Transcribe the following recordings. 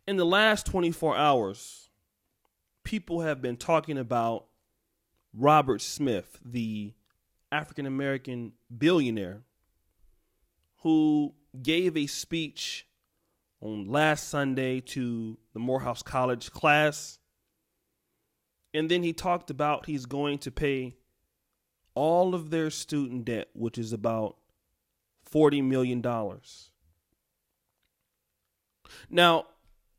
In the last 24 hours, people have been talking about Robert Smith, the African-American billionaire who gave a speech on last Sunday to the Morehouse College class. And then he talked about he's going to pay all of their student debt, which is about $40 million. Now,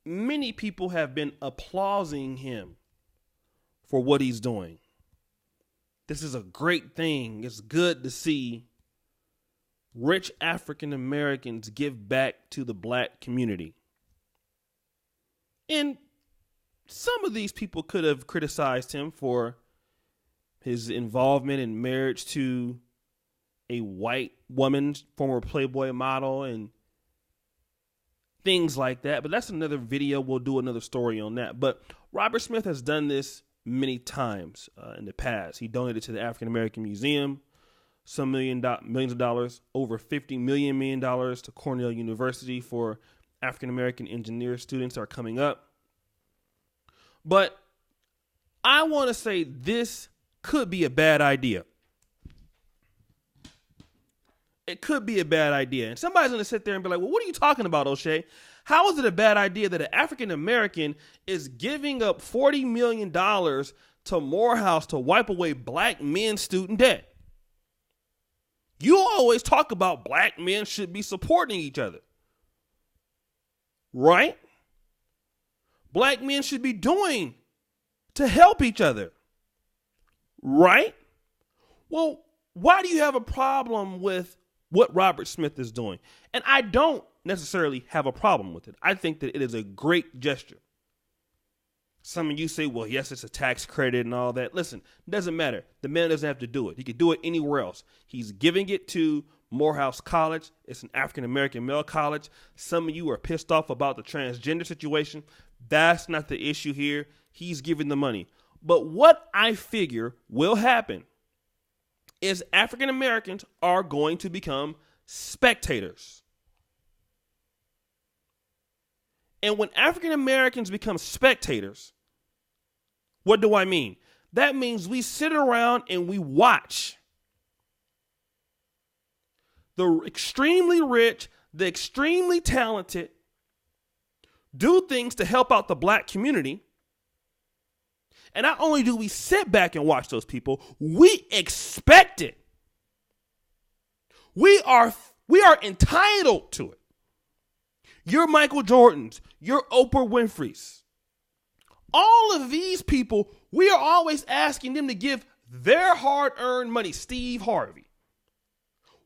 many people have been applauding him for what he's doing. This is a great thing. It's good to see rich African Americans give back to the black community. And some of these people could have criticized him for his involvement in marriage to a white woman, former Playboy model, and things like that. But that's another video. We'll do another story on that. But Robert Smith has done this many times in the past. He donated to the African American Museum some millions of dollars, over $50 million to Cornell University for African American engineer students that are coming up. But I want to say this could be a bad idea. It could be a bad idea. And somebody's going to sit there and be like, well, what are you talking about, Oshay? How is it a bad idea that an African American is giving up $40 million to Morehouse to wipe away black men's student debt? You always talk about black men should be supporting each other, right? Black men should be doing to help each other, right? Well, why do you have a problem with what Robert Smith is doing? And I don't necessarily have a problem with it. I think that it is a great gesture. Some of you say, well, yes, it's a tax credit and all that. Listen, it doesn't matter. The man doesn't have to do it. He could do it anywhere else. He's giving it to Morehouse College. It's an African-American male college. Some of you are pissed off about the transgender situation. That's not the issue here. He's giving the money. But what I figure will happen is African Americans are going to become spectators. And when African Americans become spectators, what do I mean? That means we sit around and we watch the extremely rich, the extremely talented do things to help out the black community. And not only do we sit back and watch those people, we expect it. We are entitled to it. Your Michael Jordans, your Oprah Winfrey's. All of these people, we are always asking them to give their hard-earned money. Steve Harvey.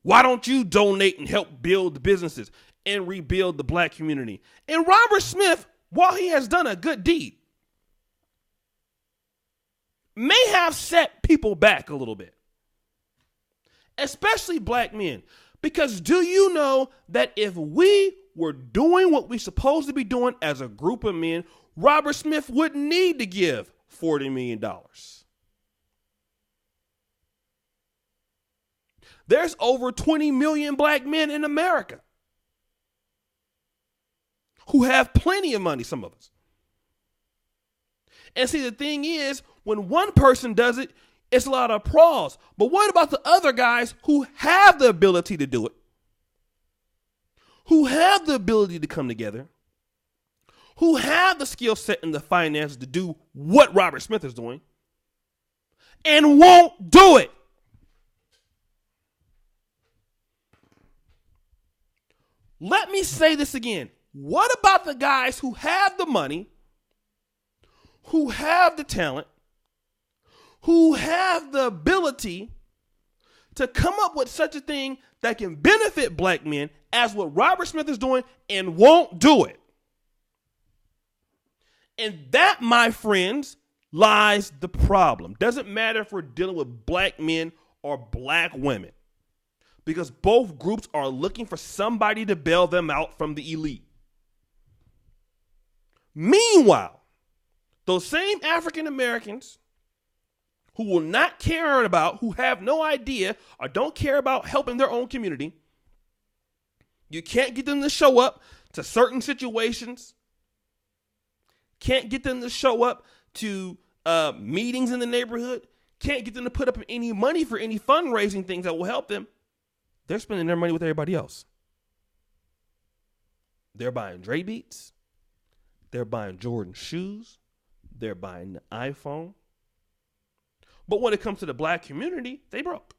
Why don't you donate and help build the businesses and rebuild the black community? And Robert Smith, while he has done a good deed, may have set people back a little bit, especially black men. Because do you know that if we were doing what we're supposed to be doing as a group of men, Robert Smith wouldn't need to give $40 million. There's over 20 million black men in America who have plenty of money, some of us. And see, the thing is, when one person does it, it's a lot of applause. But what about the other guys who have the ability to do it? Who have the ability to come together? Who have the skill set and the finances to do what Robert Smith is doing and won't do it? Let me say this again. What about the guys who have the money, who have the talent, who have the ability to come up with such a thing that can benefit black men as what Robert Smith is doing and won't do it? And that, my friends, lies the problem. Doesn't matter if we're dealing with black men or black women, because both groups are looking for somebody to bail them out from the elite. Meanwhile, those same African Americans who will not care about, who have no idea or don't care about helping their own community, you can't get them to show up to certain situations. can't get them to show up to meetings in the neighborhood, can't get them to put up any money for any fundraising things that will help them, they're spending their money with everybody else. They're buying Dre Beats. They're buying Jordan shoes. They're buying the iPhone. But when it comes to the black community, they broke.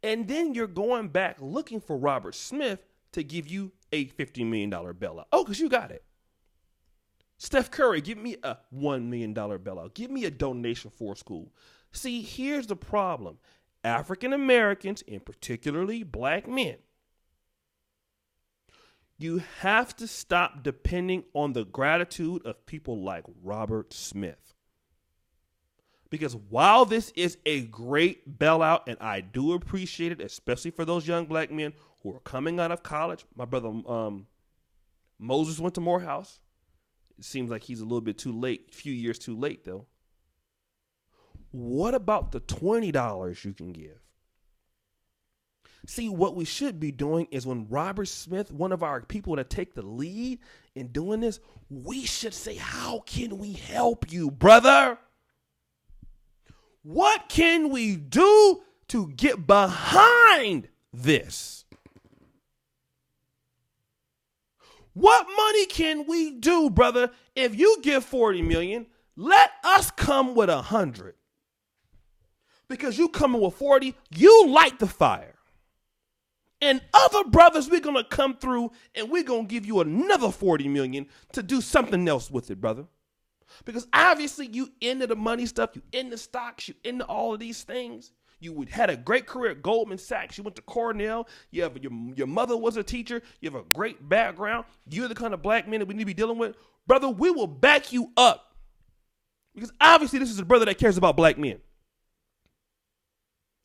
And then you're going back looking for Robert Smith to give you a $50 million bailout. Oh, because you got it. Steph Curry, give me a $1 million bailout. Give me a donation for school. See, here's the problem. African Americans, and particularly black men, you have to stop depending on the gratitude of people like Robert Smith. Because while this is a great bailout, and I do appreciate it, especially for those young black men who are coming out of college. My brother Moses went to Morehouse. It seems like he's a little bit too late, a few years too late, though. What about the $20 you can give? See, what we should be doing is when Robert Smith, one of our people that take the lead in doing this, we should say, how can we help you, brother? What can we do to get behind this? What money can we do, brother? If you give 40 million, let us come with 100. Because you coming with 40, you light the fire. And other brothers, we're going to come through and we're going to give you another 40 million to do something else with it, brother. Because obviously you into the money stuff, you into stocks, you into all of these things. You had a great career at Goldman Sachs. You went to Cornell. You have your mother was a teacher. You have a great background. You're the kind of black men that we need to be dealing with. Brother, we will back you up. Because obviously this is a brother that cares about black men.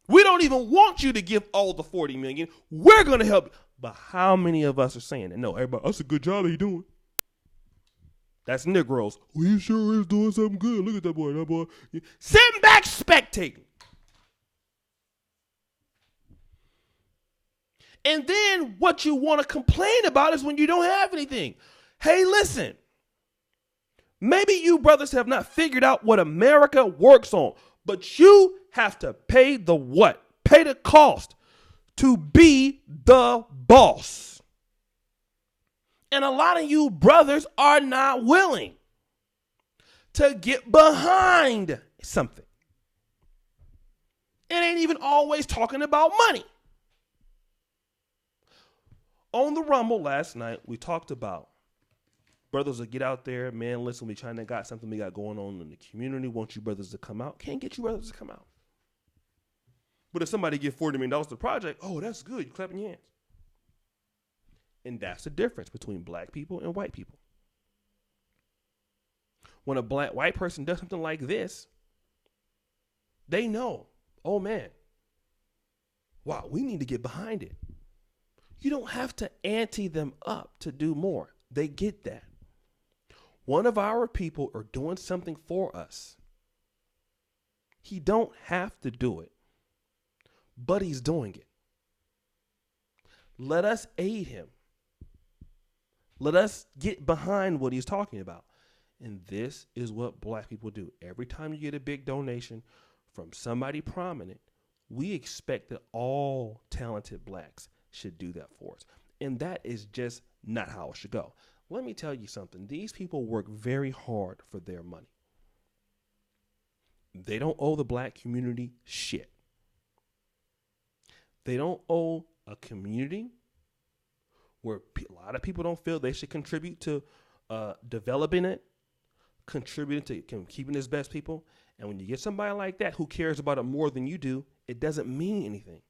We don't even want you to give all the 40 million. We're going to help you. But how many of us are saying that? No, everybody, that's a good job he's doing. That's Negroes. Well, he sure is doing something good. Look at that boy. That boy. Sitting back spectating. And then what you want to complain about is when you don't have anything. Hey, listen. Maybe you brothers have not figured out what America works on, but you have to pay the what? Pay the cost to be the boss. And a lot of you brothers are not willing to get behind something. It ain't even always talking about money. On the Rumble last night, we talked about brothers will get out there, man, listen, we trying to got something we got going on in the community. Want you brothers to come out. Can't get you brothers to come out. But if somebody give $40 million to the project, oh, that's good. You clapping your hands. And that's the difference between black people and white people. When a white person does something like this, they know, oh man, wow, we need to get behind it. You don't have to ante them up to do more. They get that. One of our people are doing something for us. He don't have to do it, but he's doing it. Let us aid him. Let us get behind what he's talking about. And this is what black people do. Every time you get a big donation from somebody prominent, we expect that all talented blacks should do that for us. And that is just not how it should go. Let me tell you something. These people work very hard for their money. They don't owe the black community shit. They don't owe a community where a lot of people don't feel they should contribute to developing it, contributing to keeping its best people. And when you get somebody like that who cares about it more than you do, it doesn't mean anything.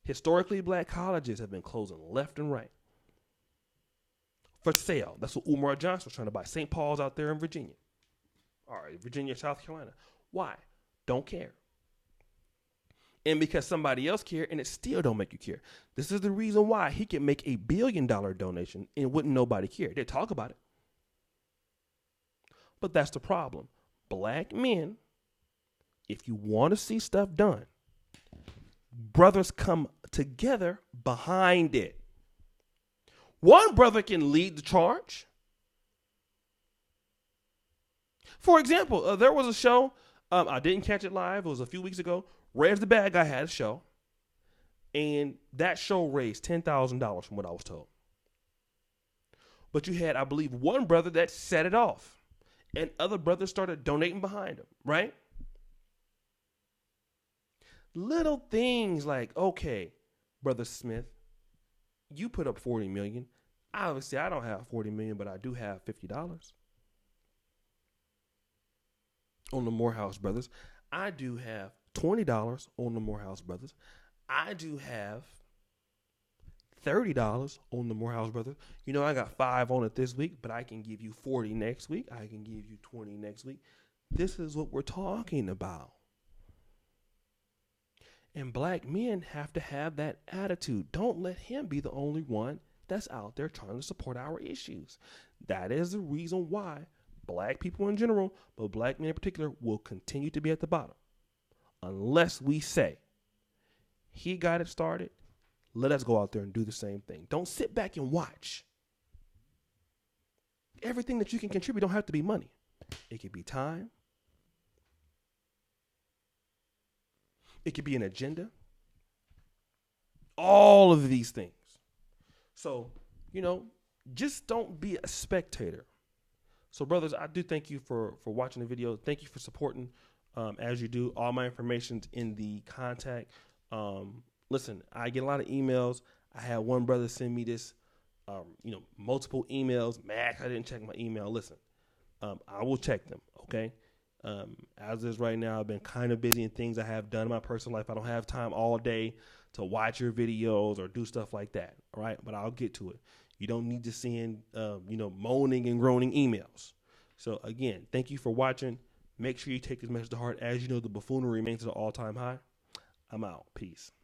Historically, black colleges have been closing left and right for sale. That's what Umar Johnson was trying to buy. St. Paul's out there in Virginia. All right, Virginia, South Carolina. Why? Don't care. And because somebody else cared, and it still don't make you care. This is the reason why he can make $1 billion donation and wouldn't nobody care. They talk about it. But that's the problem. Black men, if you want to see stuff done, brothers come together behind it. One brother can lead the charge. For example, there was a show. I didn't catch it live. It was a few weeks ago. Rez the Bad Guy had a show. And that show raised $10,000 from what I was told. But you had, I believe, one brother that set it off. And other brothers started donating behind him, right? Little things like, okay, Brother Smith, you put up $40 million. Obviously, I don't have $40 million, but I do have $50 on the Morehouse brothers. I do have $20 on the Morehouse brothers. I do have $30 on the Morehouse brothers. You know, I got 5 on it this week, but I can give you 40 next week. I can give you 20 next week. This is what we're talking about. And black men have to have that attitude. Don't let him be the only one that's out there trying to support our issues. That is the reason why black people in general, but black men in particular, will continue to be at the bottom. Unless we say, he got it started, let us go out there and do the same thing. Don't sit back and watch. Everything that you can contribute don't have to be money. It could be time. It could be an agenda. All of these things. So, you know, just don't be a spectator. So, brothers, I do thank you for watching the video. Thank you for supporting as you do. All my information's in the contact. Listen, I get a lot of emails. I had one brother send me this, multiple emails. Max, I didn't check my email. Listen, I will check them, okay? As is right now, I've been kind of busy in things I have done in my personal life. I don't have time all day to watch your videos or do stuff like that, all right? But I'll get to it. You don't need to send, moaning and groaning emails. So, again, thank you for watching. Make sure you take this message to heart. As you know, the buffoonery remains at an all-time high. I'm out. Peace.